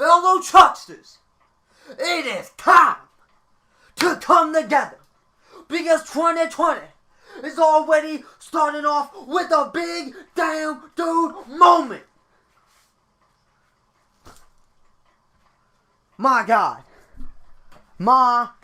Fellow Chucksters, it is time to come together because 2020 is already starting off with a big damn dude moment. My God,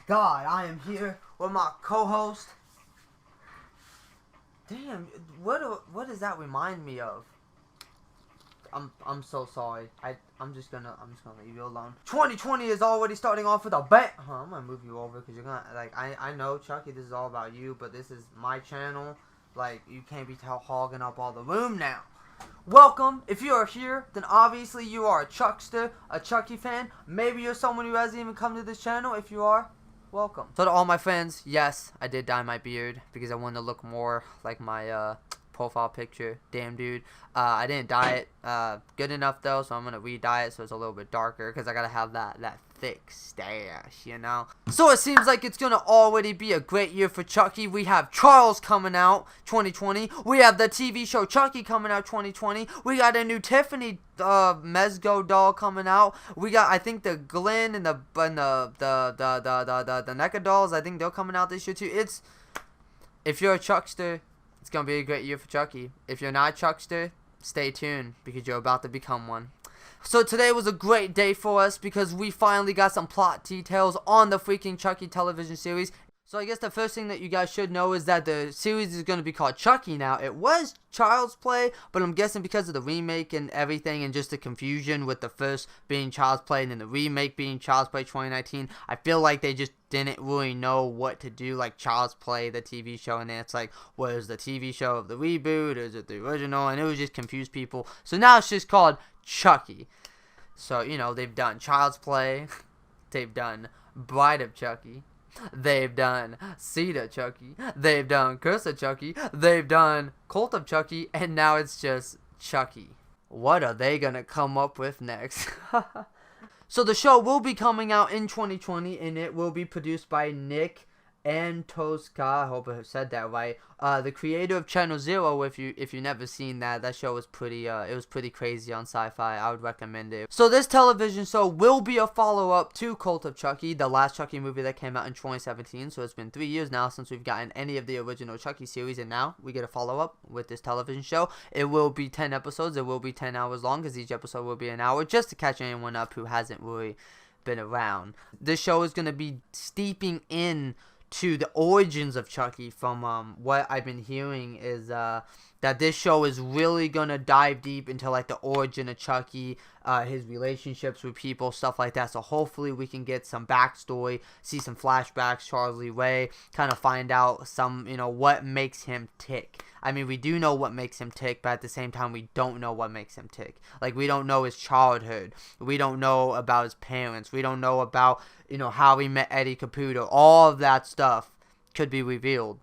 I am here with my co-host. Damn, what does that remind me of? I'm so sorry. I'm just gonna leave you alone. 2020 is already starting off with a bang. I'm gonna move you over because you're gonna I know, Chucky, this is all about you, but this is my channel. Like, you can't be hogging up all the room now. Welcome. If you are here, then obviously you are a Chuckster, a Chucky fan. Maybe you're someone who hasn't even come to this channel. If you are, welcome. So to all my friends, yes, I did dye my beard because I wanted to look more like my profile picture. Damn, dude. I didn't dye it good enough though, so I'm gonna re-dye it so it's a little bit darker because I gotta have that thick stash, you know. So it seems like it's gonna already be a great year for Chucky. We have Charles coming out 2020. We have the TV show Chucky coming out 2020. We got a new Tiffany Mezgo doll coming out. We got, I think, the Glenn and the NECA dolls. I think they're coming out this year too. If you're a Chuckster, it's gonna be a great year for Chucky. If you're not a Chuckster, stay tuned because you're about to become one. So today was a great day for us because we finally got some plot details on the freaking Chucky television series. So I guess the first thing that you guys should know is that the series is going to be called Chucky now. It was Child's Play, but I'm guessing because of the remake and everything and just the confusion with the first being Child's Play and then the remake being Child's Play 2019, I feel like they just didn't really know what to do, like Child's Play, the TV show, and then it's like, what is the TV show of the reboot, is it the original, and it would just confuse people. So now it's just called Chucky. So, you know, they've done Child's Play, they've done Bride of Chucky, they've done Seed of Chucky, they've done Curse of Chucky, they've done Cult of Chucky, and now it's just Chucky. What are they gonna come up with next? So the show will be coming out in 2020, and it will be produced by Nick and Tosca. I hope I said that right. The creator of Channel Zero. If you never seen that show was pretty it was pretty crazy on Syfy. I would recommend it. So this television show will be a follow-up to Cult of Chucky, the last Chucky movie that came out in 2017. So it's been 3 years now since we've gotten any of the original Chucky series, and now we get a follow-up with this television show. It will be 10 episodes. It will be 10 hours long because each episode will be an hour, just to catch anyone up who hasn't really been around. This show is going to be steeping in to the origins of Chucky. From what I've been hearing is that this show is really gonna dive deep into like the origin of Chucky, his relationships with people, stuff like that. So hopefully we can get some backstory, see some flashbacks, Charles Lee Ray, kind of find out some, you know, what makes him tick. I mean, we do know what makes him tick, but at the same time, we don't know what makes him tick. Like, we don't know his childhood. We don't know about his parents. We don't know about, you know, how he met Eddie Caputo. All of that stuff could be revealed.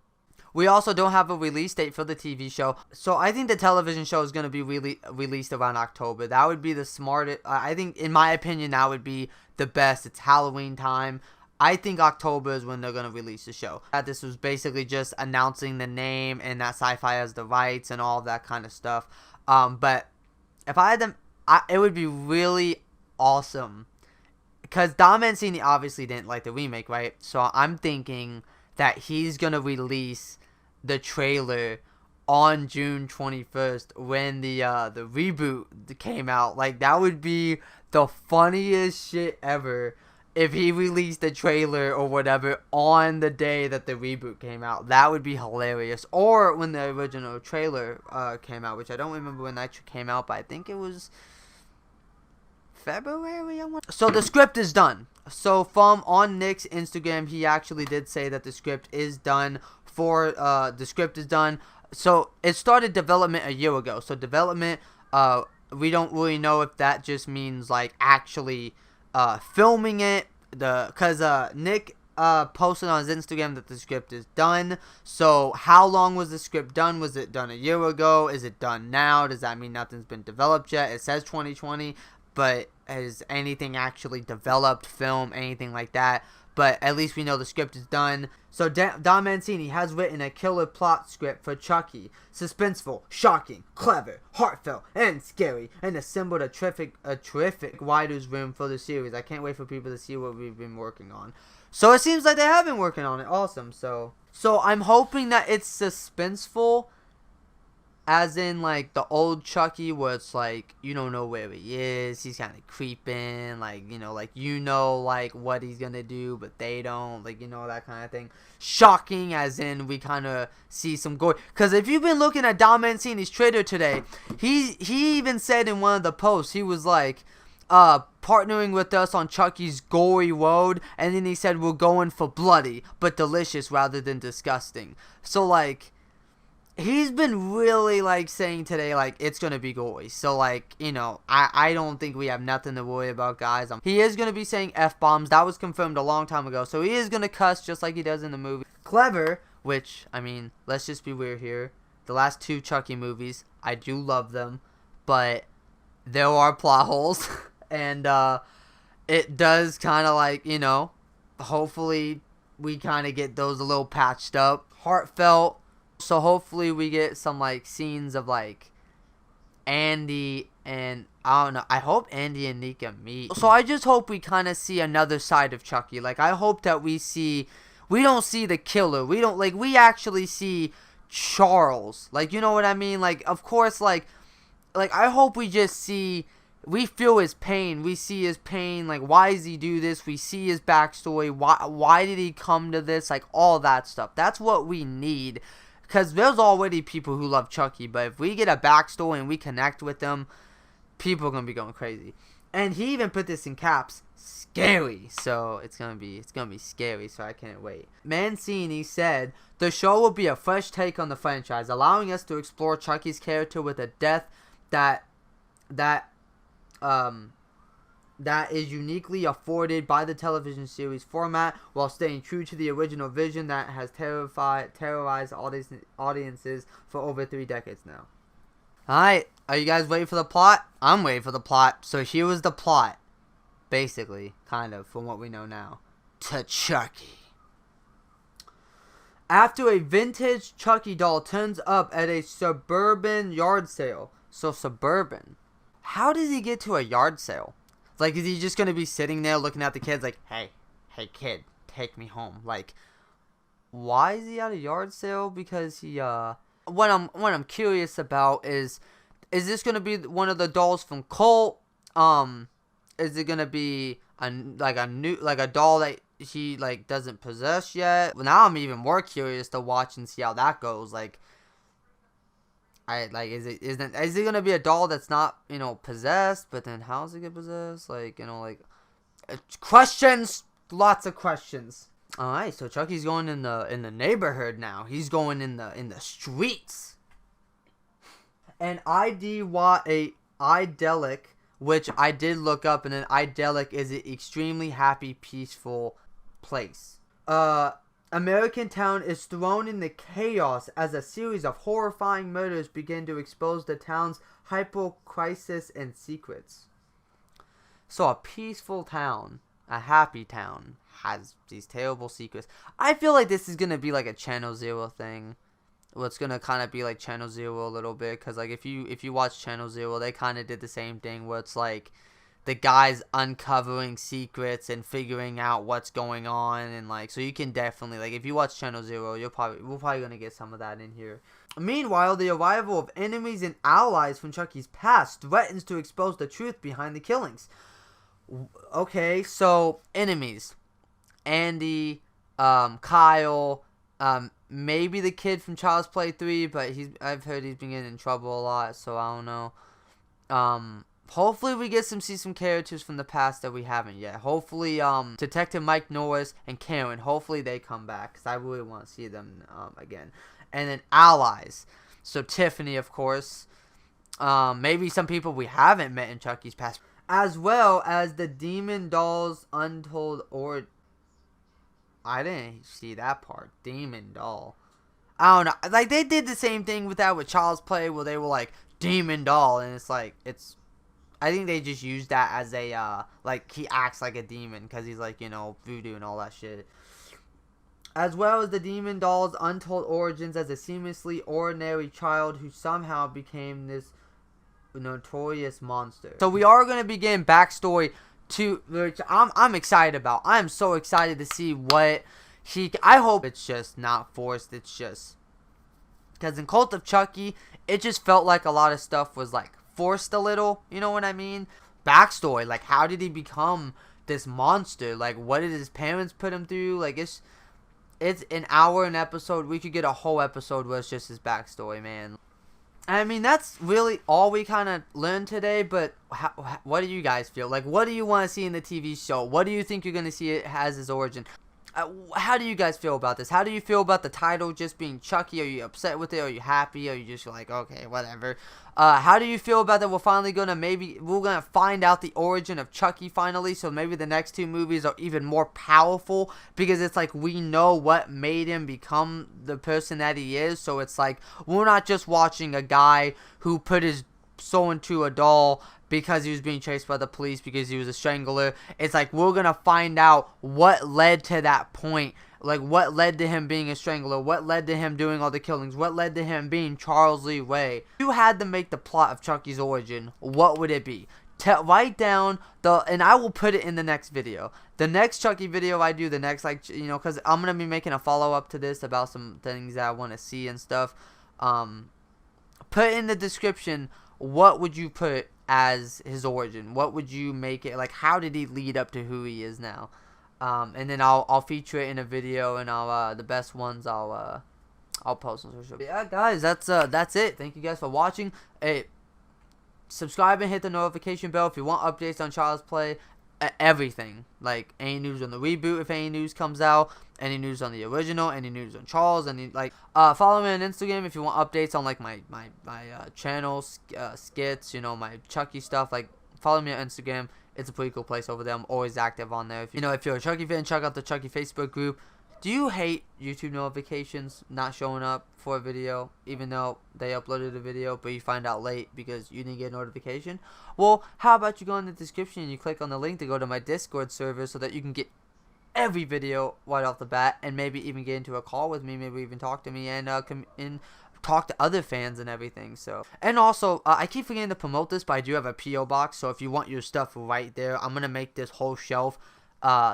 We also don't have a release date for the TV show, so I think the television show is going to be released around October. That would be the smartest. I think, in my opinion, that would be the best. It's Halloween time. I think October is when they're going to release the show. This was basically just announcing the name and that Syfy has the rights and all that kind of stuff. But if I had them, it would be really awesome. Because Don Mancini obviously didn't like the remake, right? So I'm thinking that he's going to release the trailer on June 21st when the reboot came out. Like, that would be the funniest shit ever if he released the trailer or whatever on the day that the reboot came out. That would be hilarious. Or when the original trailer came out, which I don't remember when that came out, but I think it was February. So the script is done. So from on Nick's Instagram, he actually did say that the script is done. So it started development a year ago. So development, we don't really know if that just means like actually filming it. Because Nick posted on his Instagram that the script is done. So how long was the script done? Was it done a year ago? Is it done now? Does that mean nothing's been developed yet? It says 2020, but has anything actually developed, film, anything like that? but at least we know the script is done. So Don Mancini has written a killer plot script for Chucky. Suspenseful, shocking, clever, heartfelt, and scary, and assembled a terrific writer's room for the series. I can't wait for people to see what we've been working on. So it seems like they have been working on it. Awesome. So I'm hoping that it's suspenseful, as in like the old Chucky, where it's like you don't know where he is, he's kind of creeping, like like what he's gonna do, but they don't, like that kind of thing. Shocking, as in we kind of see some gore. Because if you've been looking at Don Mancini's trailer today, he even said in one of the posts, he was like, partnering with us on Chucky's gory road, and then he said we're going for bloody but delicious rather than disgusting. So like, he's been really like saying today like it's gonna be gory. So like, I don't think we have nothing to worry about, guys. He is gonna be saying F-bombs. That was confirmed a long time ago. So he is gonna cuss just like he does in the movie. Clever, which, I mean, let's just be weird here. The last 2 Chucky movies, I do love them, but there are plot holes. And it does kind of like, hopefully we kind of get those a little patched up. Heartfelt. So hopefully we get some like scenes of like Andy and, I don't know, I hope Andy and Nika meet. So I just hope we kind of see another side of Chucky. Like, I hope that we don't see the killer. We actually see Charles. Like, you know what I mean? Like, of course, like I hope we just see, we feel his pain. We see his pain. Like, why does he do this? We see his backstory. Why did he come to this? Like, all that stuff. That's what we need. Because there's already people who love Chucky. But if we get a backstory and we connect with them, people are going to be going crazy. And he even put this in caps. Scary. So, it's going to be scary. So, I can't wait. Mancini said, the show will be a fresh take on the franchise, allowing us to explore Chucky's character with a depth that is uniquely afforded by the television series format, while staying true to the original vision that has terrorized audiences for over 3 decades now. Alright, are you guys waiting for the plot? I'm waiting for the plot. So here was the plot, basically, kind of, from what we know now. To Chucky. After a vintage Chucky doll turns up at a suburban yard sale. So suburban. How does he get to a yard sale? Like, is he just going to be sitting there looking at the kids like, hey kid, take me home? Like, why is he at a yard sale? Because he, what I'm curious about is this going to be one of the dolls from Cult? Is it going to be a doll that he, like, doesn't possess yet? Well, now I'm even more curious to watch and see how that goes. Like, is it gonna be a doll that's not, possessed, but then how's it get possessed? Like, questions, lots of questions. Alright, so Chucky's going in the neighborhood now. He's going in the streets. An idyllic, which I did look up, and an idyllic is an extremely happy, peaceful place. American town is thrown into chaos as a series of horrifying murders begin to expose the town's hyper-crisis and secrets. So a peaceful town, a happy town, has these terrible secrets. I feel like this is going to be like a Channel Zero thing. Well, it's going to kind of be like Channel Zero a little bit. Because like if you watch Channel Zero, they kind of did the same thing where it's like the guys uncovering secrets and figuring out what's going on, and like, so you can definitely, like, if you watch Channel Zero, we're probably gonna get some of that in here. Meanwhile, the arrival of enemies and allies from Chucky's past threatens to expose the truth behind the killings. Okay, so enemies: Andy, Kyle, maybe the kid from Child's Play 3, but I've heard he's been getting in trouble a lot, so I don't know. Hopefully we get see some characters from the past that we haven't yet. Hopefully, Detective Mike Norris and Karen, hopefully they come back, because I really want to see them again. And then allies. So Tiffany, of course. Maybe some people we haven't met in Chucky's past. As well as the Demon Doll's Untold or... I didn't see that part. Demon Doll. I don't know. Like, they did the same thing with Child's Play, where they were like, Demon Doll. And it's like, I think they just used that as a, like, he acts like a demon because he's, like, you know, voodoo and all that shit. As well as the demon doll's untold origins as a seamlessly ordinary child who somehow became this notorious monster. So we are going to begin backstory to, which I'm excited about. I'm so excited to see what I hope it's just not forced. It's just, because in Cult of Chucky, it just felt like a lot of stuff was, like, forced a little, you know what I mean? Backstory, like, how did he become this monster? Like, what did his parents put him through? Like, it's an hour an episode. We could get a whole episode where it's just his backstory, man. I mean, that's really all we kind of learned today, but what do you guys feel? Like, what do you want to see in the TV show? What do you think you're going to see it has his origin? How do you guys feel about this? How do you feel about the title just being Chucky? Are you upset with it? Are you happy? Are you just like, okay, whatever? How do you feel about that? We're gonna find out the origin of Chucky finally. So maybe the next two movies are even more powerful because it's like we know what made him become the person that he is. So it's like we're not just watching a guy who put his soul into a doll because he was being chased by the police because he was a strangler. It's like we're gonna find out what led to that point. Like, what led to him being a strangler? What led to him doing all the killings? What led to him being Charles Lee Ray? If you had to make the plot of Chucky's origin, what would it be? Write down and I will put it in the next video. The next Chucky video I do, the next, like, you know, because I'm gonna be making a follow-up to this about some things that I want to see and stuff. Put in the description, what would you put as his origin? What would you make it, like, how did he lead up to who he is now? And then I'll feature it in a video, and the best ones I'll post on social media. Yeah, guys, that's it. Thank you guys for watching. Hey, subscribe and hit the notification bell if you want updates on Child's Play. Everything, like any news on the reboot, if any news comes out, any news on the original, any news on Charles, any, like, follow me on Instagram if you want updates on, like, my channel, skits, you know, my Chucky stuff. Like, follow me on Instagram. It's a pretty cool place over there. I'm always active on there. If you're a Chucky fan, check out the Chucky Facebook group. Do you hate YouTube notifications not showing up for a video, even though they uploaded a video, but you find out late because you didn't get a notification? Well, how about you go in the description and you click on the link to go to my Discord server so that you can get every video right off the bat, and maybe even get into a call with me, maybe even talk to me, and talk to other fans and everything. So, and also, I keep forgetting to promote this, but I do have a P.O. box, so if you want your stuff right there, I'm gonna make this whole shelf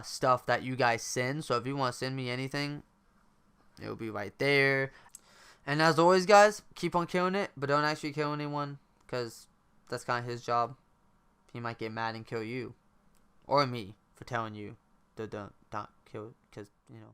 stuff that you guys send. So if you want to send me anything, it'll be right there. And as always, guys, keep on killing it, but don't actually kill anyone, because that's kind of his job. He might get mad and kill you, or me, for telling you to don't kill, because, you know.